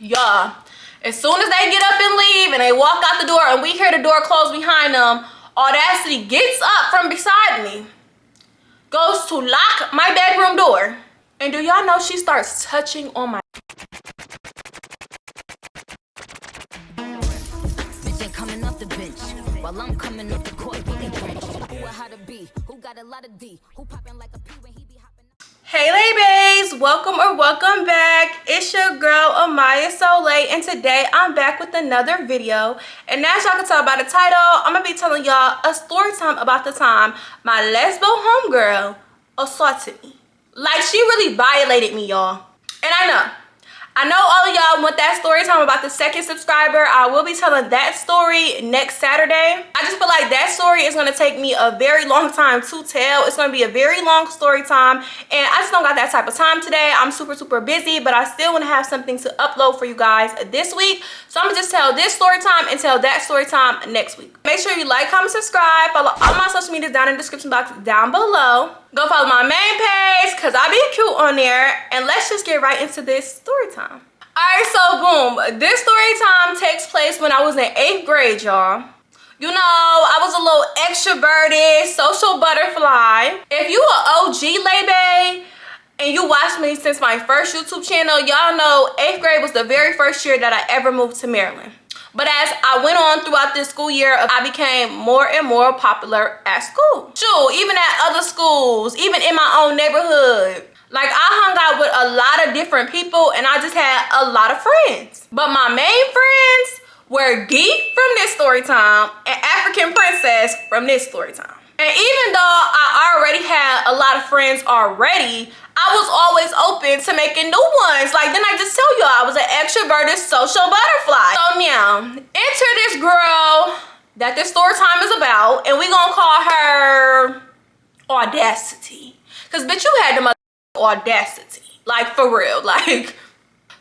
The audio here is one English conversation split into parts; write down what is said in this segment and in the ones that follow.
Yeah. As soon as they get up and leave and they walk out the door and we hear the door close behind them, Audacity gets up from beside me, goes to lock my bedroom door. And do y'all know she starts touching on my... Coming off the bench while I'm coming off the court. Who how to be? Who got a lot of D? Who popping like a pea when he be hopping? Hey ladies, welcome back. It's your girl Amaya Soleil, and today I'm back with another video. And as y'all can tell by the title, I'm gonna be telling y'all a story time about the time my lesbo homegirl assaulted me. Like, she really violated me, y'all. And I know all of y'all want that story time about the second subscriber. I will be telling that story next Saturday. I just feel like that story is going to take me a very long time to tell. It's going to be a very long story time, and I just don't got that type of time today. I'm super busy, but I still want to have something to upload for you guys this week. So I'm going to just tell this story time and tell that story time next week. Make sure you like, comment, subscribe, follow all my social medias down in the description box down below. Go follow my main page because I be cute on there, and let's just get right into this story time. Alright, so boom, this story time takes place when I was in 8th grade, y'all. You know, I was a little extroverted, social butterfly. If you an OG LEI and you watched me since my first YouTube channel, y'all know 8th grade was the very first year that I ever moved to Maryland. But as I went on throughout this school year, I became more and more popular at school. Shoot, even at other schools, even in my own neighborhood. Like, I hung out with a lot of different people and I just had a lot of friends. But my main friends were D from this story time and African Princess from this story time. And even though I already had a lot of friends already, I was always open to making new ones. Like, then I just tell y'all I was an extroverted social butterfly. So now, enter this girl that this story time is about, and we gonna call her Audacity. Cause bitch, you had the audacity, like, for real. Like,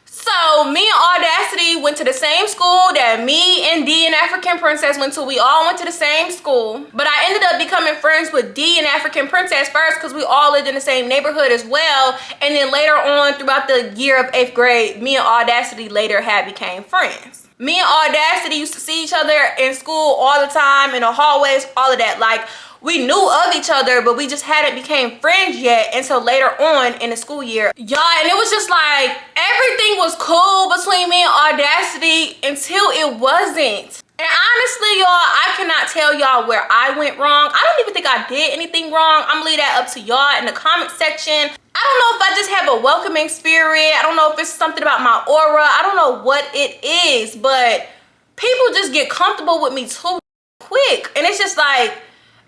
so me and Audacity went to the same school that me and D and African Princess went to. We all went to the same school, but I ended up becoming friends with D and African Princess first because we all lived in the same neighborhood as well. And then later on throughout the year of 8th grade, me and Audacity later had became friends. Me and Audacity used to see each other in school all the time, in the hallways, all of that. Like, we knew of each other, but we just hadn't became friends yet until later on in the school year. Y'all, and it was just like, everything was cool between me and Audacity until it wasn't. And honestly, y'all, I cannot tell y'all where I went wrong. I don't even think I did anything wrong. I'm gonna leave that up to y'all in the comment section. I don't know if I just have a welcoming spirit. I don't know if it's something about my aura. I don't know what it is, but people just get comfortable with me too quick. And it's just like,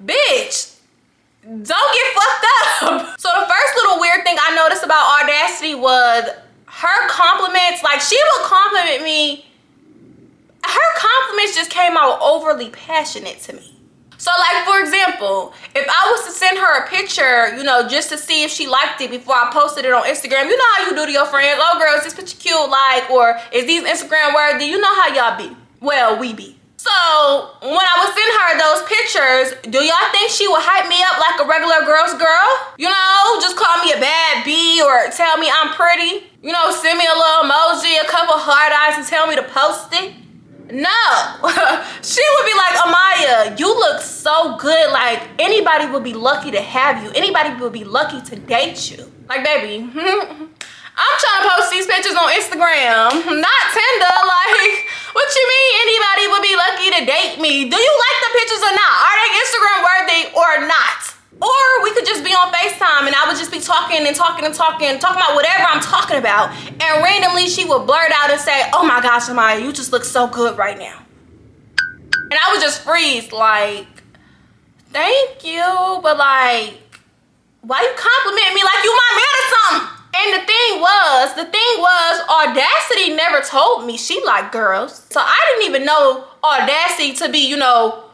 bitch, don't get fucked up. So the first little weird thing I noticed about Audacity was her compliments. Like, she would compliment me. Her compliments just came out overly passionate to me. So, like, for example, if I was to send her a picture, you know, just to see if she liked it before I posted it on Instagram, you know how you do to your friends. Oh, girl, is this picture cute? Like, or is these Instagram worthy? You know how y'all be. Well, we be. So when I would send her those pictures, do y'all think she would hype me up like a regular girl's girl? You know, just call me a bad B or tell me I'm pretty? You know, send me a little emoji, a couple heart eyes, and tell me to post it? No. She would be like, Amaya, you look so good. Like, anybody would be lucky to have you. Anybody would be lucky to date you. Like, baby, I'm trying to post these pictures on Instagram, not Tinder. Like, what you mean anybody would be lucky to date me? Do you like the pictures or not? Are they Instagram worthy or not? Or we could just be on FaceTime and I would just be talking about whatever I'm talking about. And randomly she would blurt out and say, oh my gosh, Amaya, you just look so good right now. And I would just freeze like, thank you, but like, why you complimenting me like you my man or something? And the thing was, Audacity never told me she liked girls. So I didn't even know Audacity to be, you know,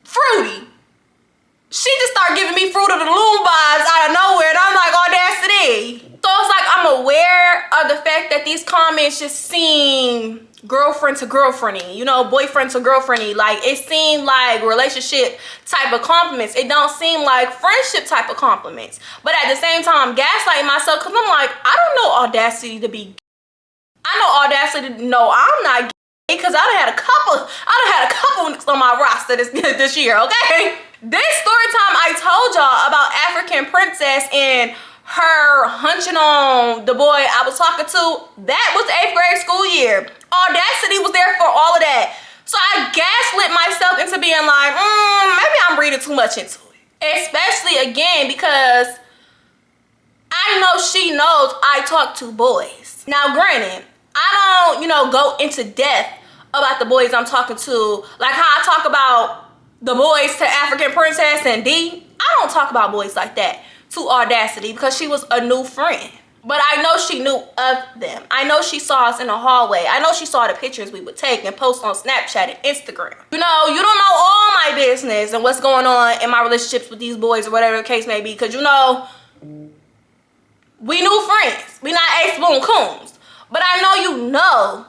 fruity. She just started giving me Fruit of the Loom vibes out of nowhere. And I'm like, Audacity. So it's like, I'm aware of the fact that these comments just seem girlfriend to girlfriendy, you know, boyfriend to girlfriendy. Like, it seemed like relationship type of compliments. It don't seem like friendship type of compliments. But at the same time, I'm gaslighting myself because I'm like, I don't know Audacity to be I know audacity. No, I'm not gay because I done had a couple on my roster this year. Okay. This story time I told y'all about African princess and her hunching on the boy I was talking to. That was 8th grade school year. Audacity was there for all of that. So I gaslit myself into being like, maybe I'm reading too much into it. Especially again because I know she knows I talk to boys. Now granted, I don't, go into depth about the boys I'm talking to. Like how I talk about the boys to African Princess and D. I don't talk about boys like that to Audacity because she was a new friend. But I know she knew of them. I know she saw us in the hallway. I know she saw the pictures we would take and post on Snapchat and Instagram. You don't know all my business and what's going on in my relationships with these boys or whatever the case may be. Because, we new friends. We not A-spoon coons. But I know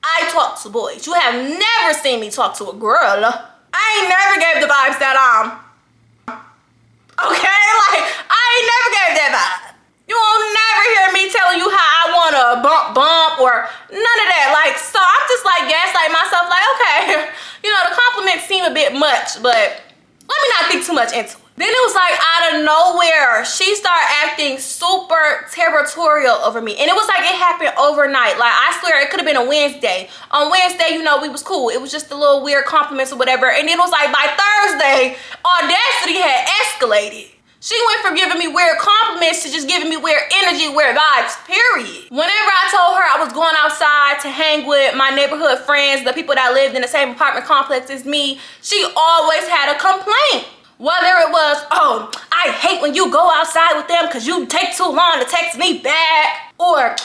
I talk to boys. You have never seen me talk to a girl. I ain't never gave the vibes that okay? Like, I ain't never gave that vibe. You will never hear me telling you how I want to bump or none of that. Like, so I'm just like gaslighting myself like, okay, the compliments seem a bit much, but let me not think too much into it. Then it was like out of nowhere, she started acting super territorial over me. And it was like it happened overnight. Like I swear it could have been a Wednesday. On Wednesday, we was cool. It was just a little weird compliments or whatever. And it was like by Thursday, Audacity had escalated. She went from giving me weird compliments to just giving me weird energy, weird vibes, period. Whenever I told her I was going outside to hang with my neighborhood friends, the people that lived in the same apartment complex as me, she always had a complaint. Whether it was, I hate when you go outside with them because you take too long to text me back. Or,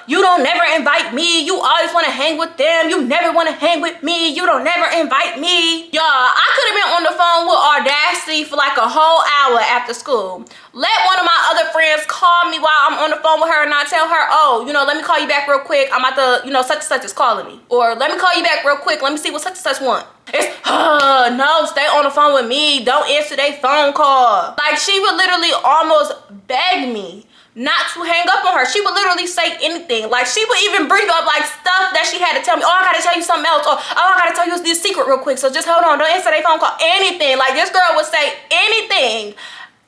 you don't never invite me. You always want to hang with them. You never want to hang with me. You don't never invite me. Y'all, I could have been on the phone with Audacity for like a whole hour after school. Let one of my other friends call me while I'm on the phone with her and I tell her, let me call you back real quick. I'm about to, such and such is calling me. Or let me call you back real quick. Let me see what such and such want. It's, no, stay on the phone with me. Don't answer their phone call. Like she would literally almost beg me not to hang up on her. She would literally say anything. Like she would even bring up like stuff that she had to tell me. I gotta tell you something else. Or I gotta tell you this secret real quick. So just hold on. Don't answer their phone call. Anything. Like this girl would say anything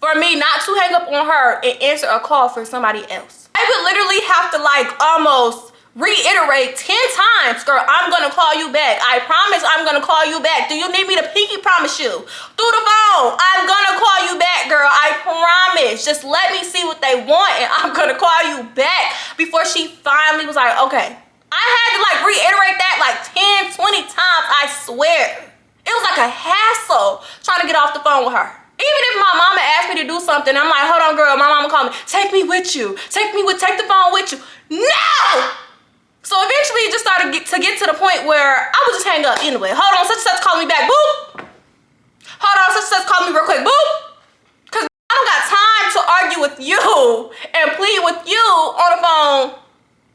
for me not to hang up on her and answer a call for somebody else. I would literally have to like almost reiterate 10 times, girl, I'm gonna call you back. I promise I'm gonna call you back. Do you need me to pinky promise you? Through the phone, I'm gonna call you back, girl. I promise. Just let me see what they want and I'm gonna call you back. Before she finally was like, okay. I had to like reiterate that like 10, 20 times, I swear. It was like a hassle trying to get off the phone with her. Even if my mama asked me to do something, I'm like, hold on, girl, my mama called me. Take me with you. Take the phone with you. No! So eventually it just started to get to the point where I would just hang up anyway. Hold on, such and such call me back, boop. Hold on, such and such call me real quick, boop. Cause I don't got time to argue with you and plead with you on the phone.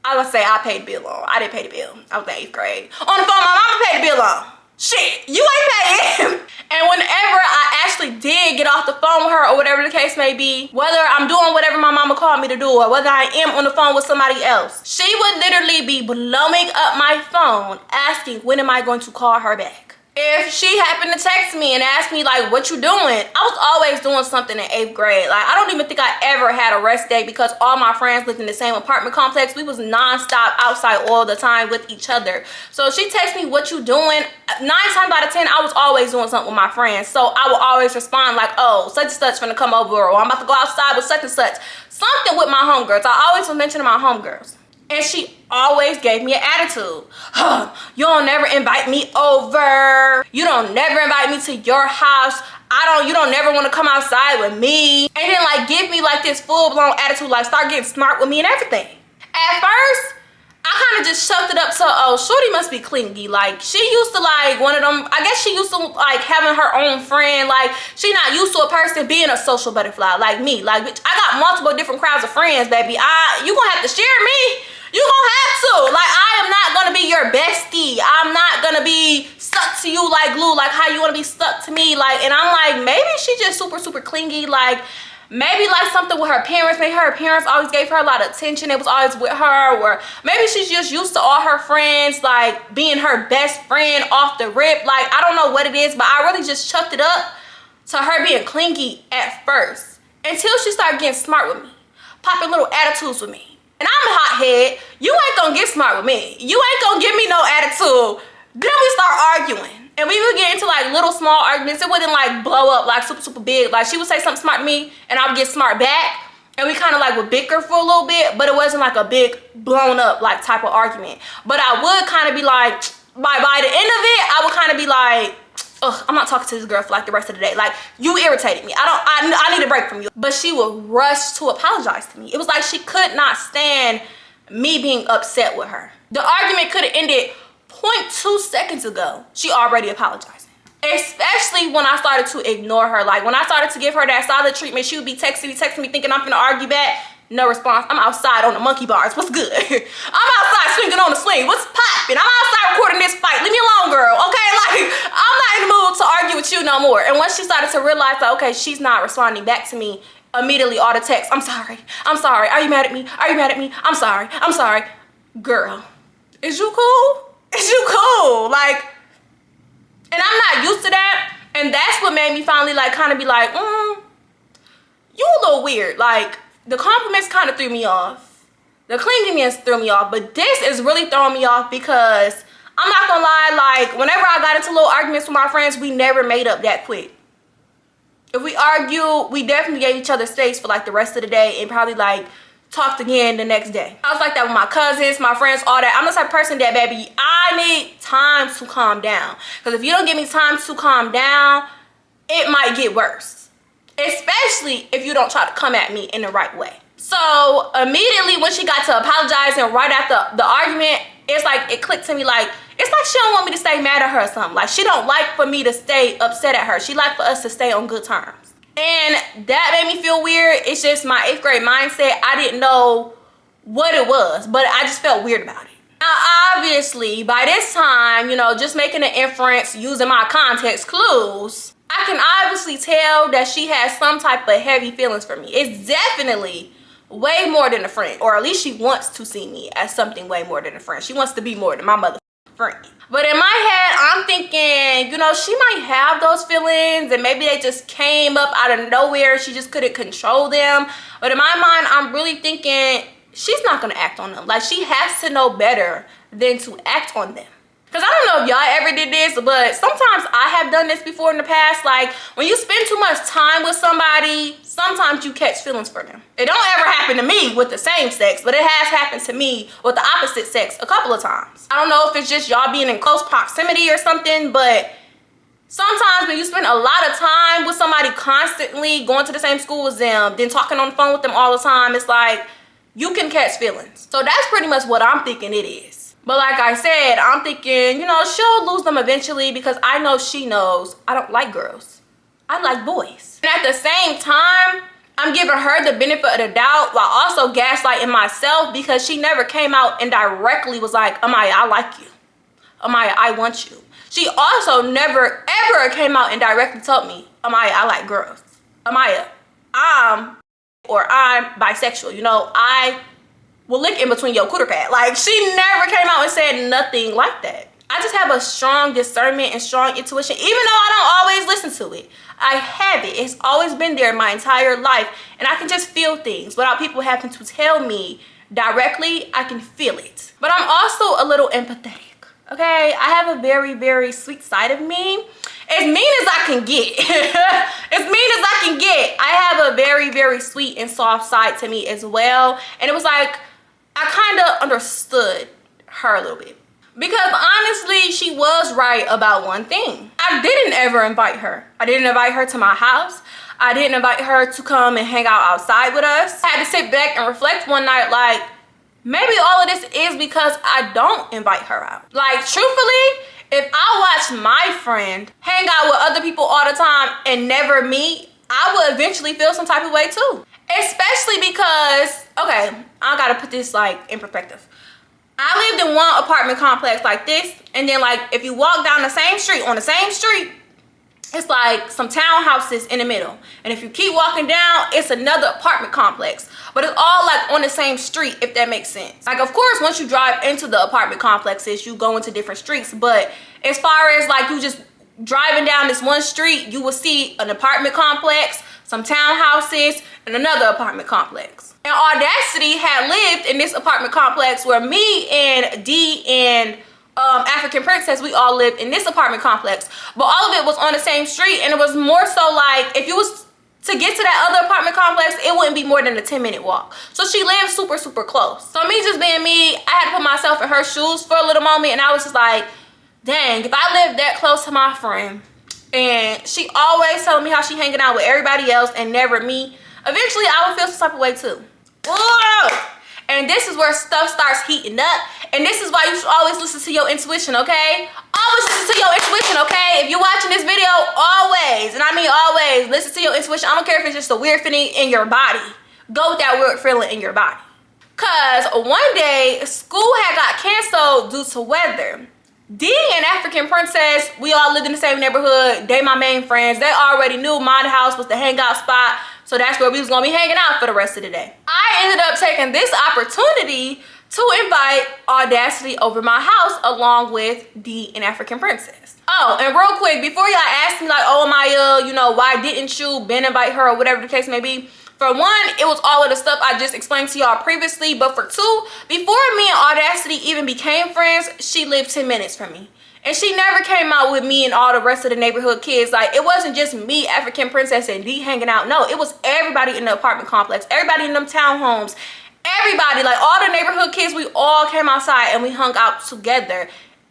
I was gonna say I paid the bill on. I didn't pay the bill. I was in 8th grade. On the phone, my mama paid the bill on. Shit, you ain't paying. And whenever I actually did get off the phone with her or whatever the case may be, whether I'm doing whatever my mama called me to do or whether I am on the phone with somebody else, she would literally be blowing up my phone asking when am I going to call her back. If she happened to text me and ask me like, what you doing? I was always doing something in 8th grade. Like I don't even think I ever had a rest day because all my friends lived in the same apartment complex. We was nonstop outside all the time with each other. So if she texts me, what you doing? 9 times out of 10, I was always doing something with my friends. So I would always respond like, oh, such and such finna come over, or I'm about to go outside with such and such. Something with my homegirls. I always was mentioning my homegirls. And she always gave me an attitude. You don't never invite me over. You don't never invite me to your house. You don't never want to come outside with me. And then like give me like this full-blown attitude, like start getting smart with me and everything. At first, I kind of just shoved it up to, shorty must be clingy. Like she used to like one of them, I guess she used to like having her own friend. Like she not used to a person being a social butterfly like me. Like bitch, I got multiple different crowds of friends, baby. You gonna have to share me. You gonna have to. Like I am not gonna be your bestie. I'm not gonna be stuck to you like glue, like how you wanna be stuck to me. Like, and I'm like, maybe she just super, super clingy. Like Maybe like something with her parents. Maybe her parents always gave her a lot of attention. It was always with her. Or maybe she's just used to all her friends like being her best friend off the rip. Like, I don't know what it is, but I really just chucked it up to her being clingy at first. Until she started getting smart with me. Popping little attitudes with me. And I'm a hothead. You ain't gonna get smart with me. You ain't gonna give me no attitude. Then we start arguing. And we would get into like little small arguments. It wouldn't like blow up like super big. Like she would say something smart to me and I would get smart back. And we kind of like would bicker for a little bit, but it wasn't like a big blown up like type of argument. But I would kind of be like, by the end of it, I would kind of be like, ugh, I'm not talking to this girl for like the rest of the day. Like, you irritated me. I need a break from you. But she would rush to apologize to me. It was like she could not stand me being upset with her. The argument could have ended 0.2 seconds ago. She already apologizing. Especially when I started to ignore her. Like when I started to give her that solid treatment, she would be texting me thinking I'm gonna argue back. No response. I'm outside on the monkey bars. What's good? I'm outside swinging on the swing. What's popping? I'm outside recording this fight. Leave me alone, girl. Okay, like I'm not in the mood to argue with you no more. And once she started to realize that, okay, she's not responding back to me, immediately all the texts, I'm sorry. I'm sorry. Are you mad at me? Are you mad at me? I'm sorry. I'm sorry. Girl, is you cool? Is you cool? Like, and I'm not used to that. And that's what made me finally like kind of be like, you a little weird. Like, the compliments kind of threw me off. The clinginess threw me off. But this is really throwing me off because I'm not gonna lie, like whenever I got into little arguments with my friends, we never made up that quick. If we argued, we definitely gave each other space for like the rest of the day and probably like talked again the next day. I was like that with my cousins, my friends, all that. I'm the type of person that, baby, I need time to calm down. Because if you don't give me time to calm down, it might get worse. Especially if you don't try to come at me in the right way. So immediately when she got to apologizing right after the argument, it's like it clicked to me like, it's like she don't want me to stay mad at her or something. Like she don't like for me to stay upset at her. She like for us to stay on good terms. And that made me feel weird. It's just my 8th grade mindset. I didn't know what it was, but I just felt weird about it. Now, obviously, by this time, you know, just making an inference using my context clues, I can obviously tell that she has some type of heavy feelings for me. It's definitely way more than a friend, or at least she wants to see me as something way more than a friend. She wants to be more than my motherfucking friend. But in my head, I'm thinking, you know, she might have those feelings and maybe they just came up out of nowhere. She just couldn't control them. But in my mind, I'm really thinking she's not gonna act on them. Like she has to know better than to act on them. Because I don't know if y'all ever did this, but sometimes I have done this before in the past. Like when you spend too much time with somebody, sometimes you catch feelings for them. It don't ever happen to me with the same sex, but it has happened to me with the opposite sex a couple of times. I don't know if it's just y'all being in close proximity or something, but sometimes when you spend a lot of time with somebody constantly, going to the same school as them, then talking on the phone with them all the time, it's like you can catch feelings. So that's pretty much what I'm thinking it is. But like I said, I'm thinking, you know, she'll lose them eventually because I know she knows I don't like girls. I like boys. And at the same time, I'm giving her the benefit of the doubt while also gaslighting myself because she never came out and directly was like, Amaya, I like you. Amaya, I want you. She also never ever came out and directly told me, Amaya, I like girls. Amaya, I'm bisexual. You know, I will lick in between your cooter pad. Like she never came out and said nothing like that. I just have a strong discernment and strong intuition, even though I don't always listen to it. I have it. It's always been there my entire life. And I can just feel things without people having to tell me directly. I can feel it. But I'm also a little empathetic. Okay, I have a very, very sweet side of me. As mean as I can get. As mean as I can get. I have a very, very sweet and soft side to me as well. And it was like, I kind of understood her a little bit. Because honestly, she was right about one thing. I didn't ever invite her. I didn't invite her to my house. I didn't invite her to come and hang out outside with us. I had to sit back and reflect one night like, maybe all of this is because I don't invite her out. Like, truthfully, if I watch my friend hang out with other people all the time and never me, I would eventually feel some type of way too. Especially because, okay, I gotta put this like in perspective. I lived in one apartment complex like this, and then like if you walk down the same street, on the same street, it's like some townhouses in the middle. And if you keep walking down, it's another apartment complex. But it's all like on the same street, if that makes sense. Like, of course, once you drive into the apartment complexes, you go into different streets. But as far as like you just driving down this one street, you will see an apartment complex, some townhouses, and another apartment complex. And Audacity had lived in this apartment complex where me and D and African Princess, we all lived in this apartment complex. But all of it was on the same street, and it was more so like if you was to get to that other apartment complex, it wouldn't be more than a 10-minute walk. So she lived super, super close. So me just being me, I had to put myself in her shoes for a little moment, and I was just like, dang, if I lived that close to my friend, and she always telling me how she hanging out with everybody else and never me, eventually I would feel some type of way too. Whoa! And this is where stuff starts heating up. And this is why you should always listen to your intuition, okay? Always listen to your intuition, okay? If you're watching this video, always, and I mean always, listen to your intuition. I don't care if it's just a weird feeling in your body. Go with that weird feeling in your body. Cause one day, school had got canceled due to weather. D and African Princess, we all lived in the same neighborhood. They my main friends. They already knew my house was the hangout spot. So that's where we was gonna be hanging out for the rest of the day. I ended up taking this opportunity to invite Audacity over my house along with D and African Princess. Oh, and real quick, before y'all ask me like, oh Maya, you know, why didn't you Ben invite her or whatever the case may be? For one, it was all of the stuff I just explained to y'all previously. But for two, before me and Audacity even became friends, she lived 10 minutes from me. And she never came out with me and all the rest of the neighborhood kids. Like, it wasn't just me, African Princess, and D hanging out. No, it was everybody in the apartment complex, everybody in them townhomes, everybody, like all the neighborhood kids, we all came outside and we hung out together.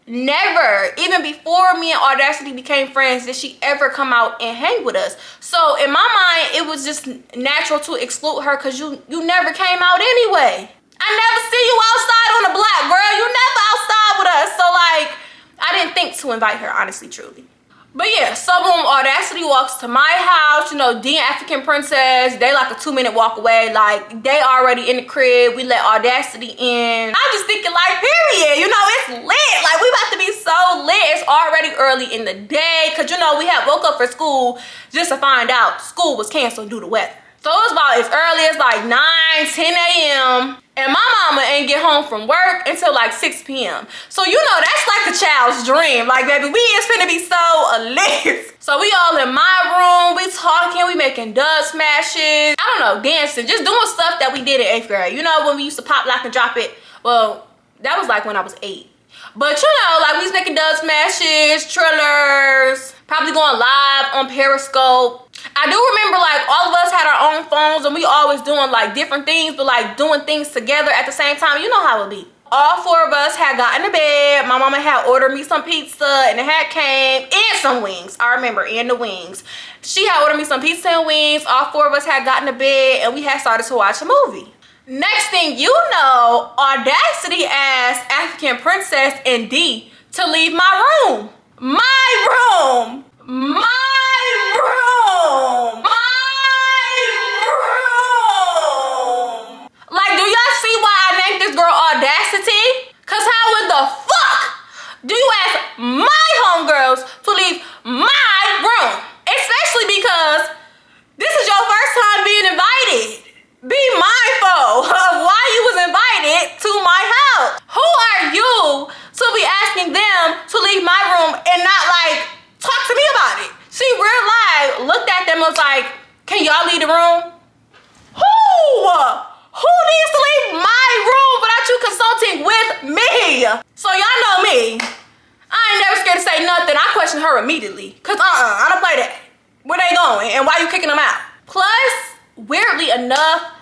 Never, even before me and Audacity became friends, did she ever come out and hang with us. So in my mind, it was just natural to exclude her because you never came out anyway. I never see you outside on the block, girl. You never outside with us. So like, I didn't think to invite her, honestly, truly. But yeah, so when Audacity walks to my house, you know, D and African Princess, they like a 2-minute walk away. Like, they already in the crib. We let Audacity in. I'm just thinking like, period, you know, it's lit. Like, we about to be so lit. It's already early in the day. Cause you know, we had woke up for school just to find out school was canceled due to weather. So it was about as early as like 9, 10 a.m. And my mama ain't get home from work until like 6 p.m. So you know, that's like a child's dream. Like, baby, we is finna be so lit. So we all in my room, we talking, we making dub smashes. I don't know, dancing, just doing stuff that we did in 8th grade. You know, when we used to pop, lock, and drop it. Well, that was like when I was 8. But you know, like we was making dub smashes, trillers, probably going live on Periscope. I do remember like all of us had our own phones and we always doing like different things, but like doing things together at the same time. You know how it be. All 4 of us had gotten to bed. My mama had ordered me some pizza and it had came, and some wings. I remember, and the wings. She had ordered me some pizza and wings. All 4 of us had gotten to bed and we had started to watch a movie. Next thing you know, Audacity asked African Princess and D to leave my room. My room. My room. My room. Like, do y'all see why I named this girl Audacity? Cause how in the fuck do you ask my homegirls to leave my room? Especially because this is your first time being invited. Be mindful of why you was invited to my house. Who are you to be asking them to leave my room and not like talk to me about it? She real live looked at them and was like, can y'all leave the room? Who needs to leave my room without you consulting with me? So y'all know me. I ain't never scared to say nothing. I question her immediately. Cause I don't play that. Where they going and why you kicking them out? Plus, weirdly enough,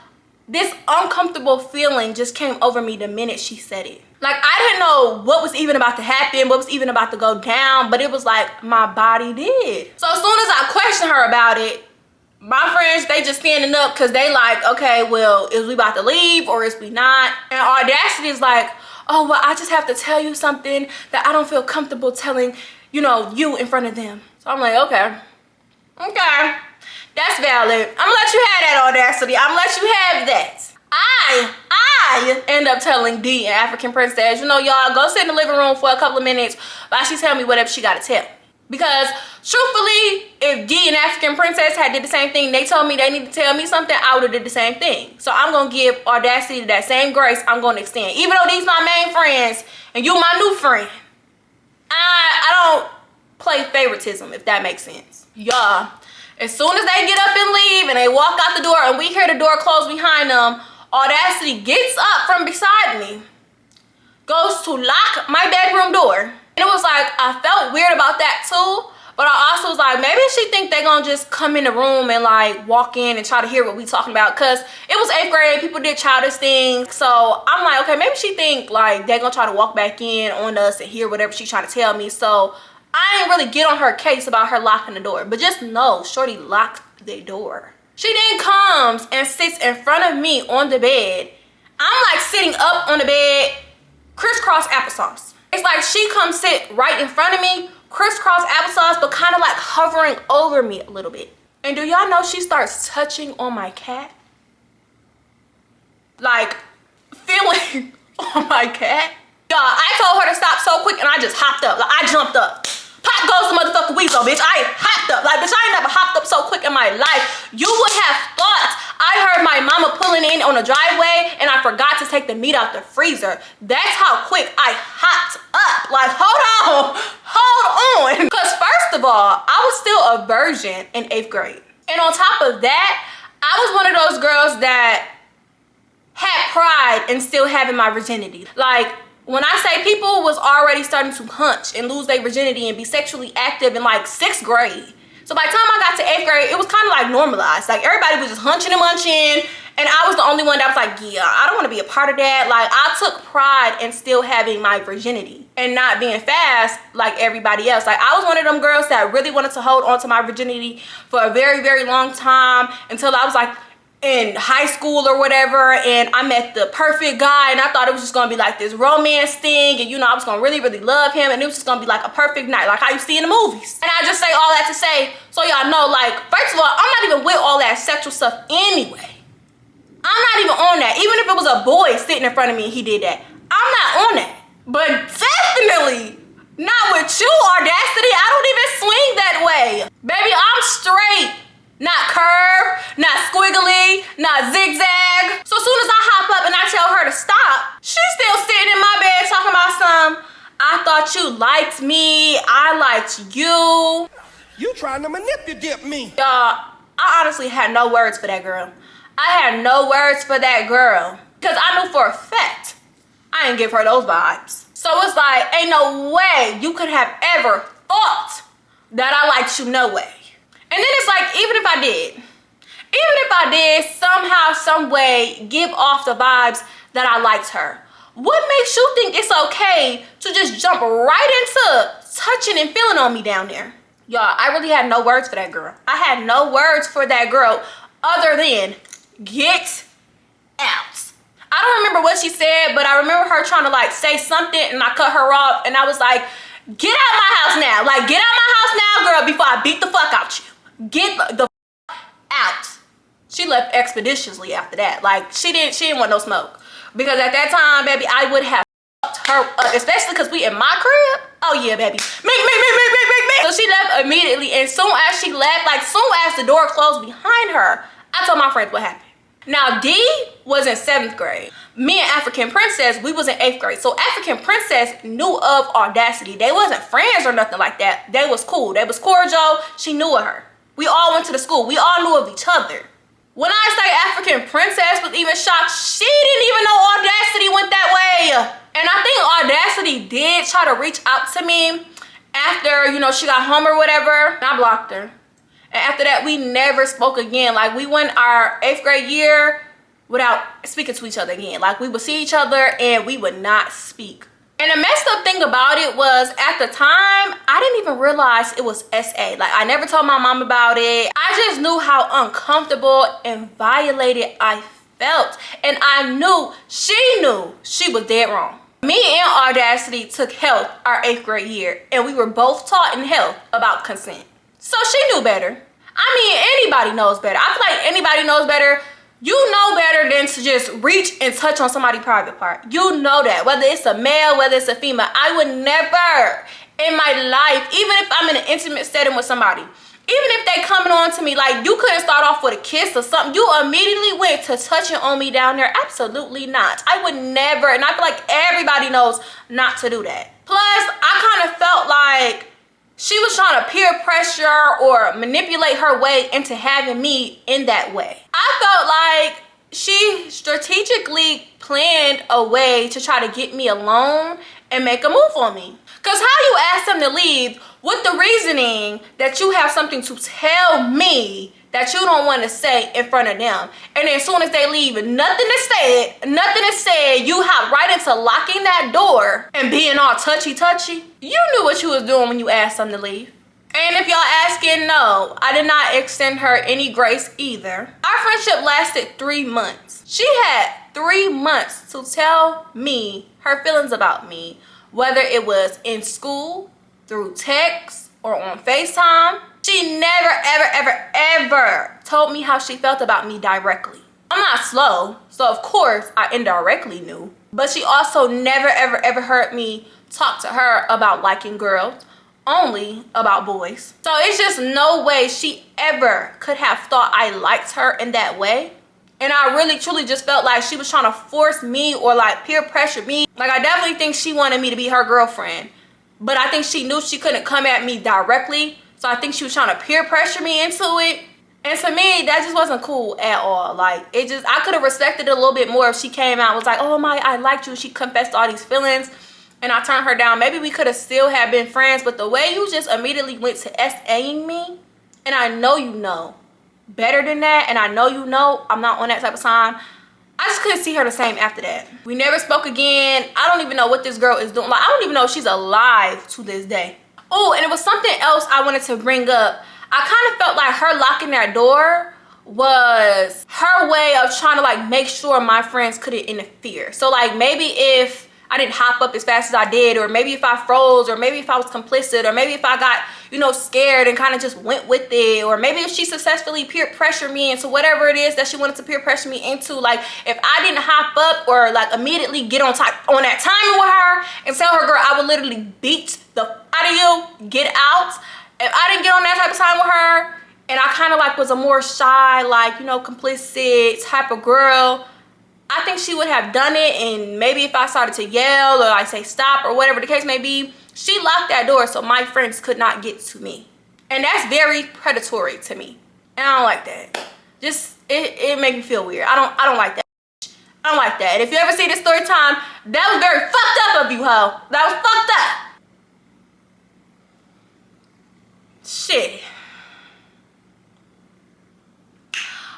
this uncomfortable feeling just came over me the minute she said it. Like, I didn't know what was even about to happen, what was even about to go down, but it was like my body did. So as soon as I questioned her about it, my friends, they just standing up because they like, okay, well, is we about to leave or is we not? And Audacity is like, oh, well, I just have to tell you something that I don't feel comfortable telling, you know, you in front of them. So I'm like, okay. That's valid. I'm gonna let you have that, Audacity. I'm gonna let you have that. I end up telling D and African Princess, you know, y'all, go sit in the living room for a couple of minutes while she tell me whatever she gotta tell. Because truthfully, if D and African Princess had did the same thing, they told me they need to tell me something, I would have did the same thing. So I'm gonna give Audacity that same grace. I'm gonna extend. Even though these my main friends and you my new friend, I don't play favoritism, if that makes sense. Y'all, as soon as they get up and leave and they walk out the door and we hear the door close behind them, Audacity gets up from beside me, goes to lock my bedroom door. And it was like, I felt weird about that too, but I also was like, maybe she think they gonna just come in the room and like walk in and try to hear what we talking about, because it was 8th grade, people did childish things. So I'm like, okay, maybe she think like they gonna try to walk back in on us and hear whatever she trying to tell me. So I didn't really get on her case about her locking the door, but just know shorty locked the door. She then comes and sits in front of me on the bed. I'm like sitting up on the bed, crisscross applesauce. It's like she comes sit right in front of me, crisscross applesauce, but kind of like hovering over me a little bit. And do y'all know she starts touching on my cat? Like, feeling on my cat. Y'all, I told her to stop so quick and I just hopped up. Like, I jumped up. Pop goes the motherfucking weasel, bitch. I hopped up. Like, bitch, I ain't never hopped up so quick in my life. You would have thought I heard my mama pulling in on the driveway and I forgot to take the meat out the freezer. That's how quick I hopped up. Like, hold on. Because first of all, I was still a virgin in 8th grade. And on top of that, I was one of those girls that had pride in still having my virginity. Like, when I say people was already starting to hunch and lose their virginity and be sexually active in like 6th grade. So by the time I got to 8th grade, it was kind of like normalized. Like everybody was just hunching and munching. And I was the only one that was like, yeah, I don't want to be a part of that. Like I took pride in still having my virginity and not being fast like everybody else. Like I was one of them girls that really wanted to hold on to my virginity for a very, very long time until I was like in high school or whatever, and I met the perfect guy and I thought it was just gonna be like this romance thing, and you know I was gonna really, really love him and it was just gonna be like a perfect night like how you see in the movies. And I just say all that to say, so y'all know, like, first of all, I'm not even with all that sexual stuff anyway. I'm not even on that. Even if it was a boy sitting in front of me and he did that, I'm not on that. But definitely not with you, Audacity. I don't even swing that way. Baby, I'm straight. Not curve, not squiggly, not zigzag. So as soon as I hop up and I tell her to stop, she's still sitting in my bed talking about I thought you liked me, I liked you. You trying to manipulate me. Y'all, I honestly had no words for that girl. I had no words for that girl. Because I knew for a fact I didn't give her those vibes. So it's like, ain't no way you could have ever thought that I liked you, no way. And then it's like, even if I did somehow, some way give off the vibes that I liked her, what makes you think it's okay to just jump right into touching and feeling on me down there? Y'all, I really had no words for that girl. I had no words for that girl other than get out. I don't remember what she said, but I remember her trying to like say something and I cut her off and I was like, get out my house now. Like, get out my house now, girl, before I beat the fuck out you. Get the out. She left expeditiously after that. Like she didn't want no smoke, because at that time, baby, I would have fucked her up, especially because we in my crib. Oh yeah, baby, me. So she left immediately, and soon as she left, like soon as the door closed behind her, I told my friends what happened. Now D was in 7th grade. Me and African Princess, we was in 8th grade. So African Princess knew of Audacity. They wasn't friends or nothing like that. They was cool. They was cordial. She knew of her. We all went to the school. We all knew of each other. When I say African Princess was even shocked, she didn't even know Audacity went that way. And I think Audacity did try to reach out to me after, you know, she got home or whatever. And I blocked her. And after that, we never spoke again. Like, we went our 8th grade year without speaking to each other again. Like, we would see each other and we would not speak. And the messed up thing about it was, at the time, I didn't even realize it was SA. Like, I never told my mom about it. I just knew how uncomfortable and violated I felt. And I knew she was dead wrong. Me and Audacity took health our 8th grade year, and we were both taught in health about consent. So she knew better. I mean, anybody knows better. I feel like anybody knows better. You know better than to just reach and touch on somebody's private part. You know that. Whether it's a male, whether it's a female. I would never in my life, even if I'm in an intimate setting with somebody. Even if they coming on to me, like, you couldn't start off with a kiss or something. You immediately went to touching on me down there. Absolutely not. I would never, and I feel like everybody knows not to do that. Plus, I kind of felt like she was trying to peer pressure or manipulate her way into having me in that way. I felt like she strategically planned a way to try to get me alone and make a move on me. Because how you ask them to leave with the reasoning that you have something to tell me that you don't want to say in front of them. And then as soon as they leave, nothing is said, you hop right into locking that door and being all touchy-touchy. You knew what you was doing when you asked them to leave. And if y'all asking, no, I did not extend her any grace either. Our friendship lasted 3 months. She had 3 months to tell me her feelings about me, whether it was in school, through text, or on FaceTime. She never, ever told me how she felt about me directly. I'm not slow, so of course I indirectly knew. But she also never, ever heard me talk to her about liking girls, only about boys. So it's just no way she ever could have thought I liked her in that way. And I really truly just felt like she was trying to force me or like peer pressure me. Like, I definitely think she wanted me to be her girlfriend, but I think she knew she couldn't come at me directly. So I think she was trying to peer pressure me into it. And to me, that just wasn't cool at all. Like, it just, I could have respected it a little bit more if she came out and was like, oh my, I liked you. She confessed all these feelings and I turned her down. Maybe we could have still have been friends. But the way you just immediately went to SAing me, and I know you know better than that, and I know you know I'm not on that type of time. I just couldn't see her the same after that. We never spoke again. I don't even know what this girl is doing. Like, I don't even know if she's alive to this day. Oh, and it was something else I wanted to bring up. I kind of felt like her locking that door was her way of trying to like make sure my friends couldn't interfere. So like, maybe if I didn't hop up as fast as I did, or maybe if I froze, or maybe if I was complicit, or maybe if I got, you know, scared and kind of just went with it, or maybe if she successfully peer pressured me into whatever it is that she wanted to peer pressure me into. Like, if I didn't hop up or like immediately get on that timing with her and tell her, girl, I would literally beat the out of you, get out. If I didn't get on that type of time with her, and I kind of like was a more shy, like, you know, complicit type of girl, I think she would have done it. And maybe if I started to yell or like say stop or whatever the case may be, she locked that door so my friends could not get to me. And that's very predatory to me. And I don't like that. Just, it made me feel weird. I don't like that. I don't like that. And if you ever see this story time, that was very fucked up of you, ho. That was fucked up. Shit.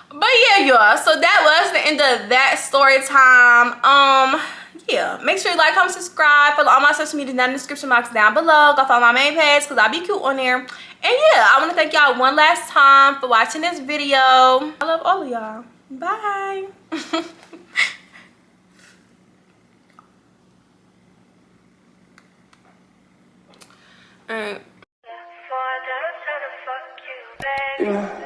But yeah, y'all, so that was the end of that story time. Yeah, make sure you like, comment, subscribe, follow all my social media down in the description box down below. Go follow my main page because I'll be cute on there. And yeah, I want to thank y'all one last time for watching this video. I love all of y'all. Bye. All right. Yeah.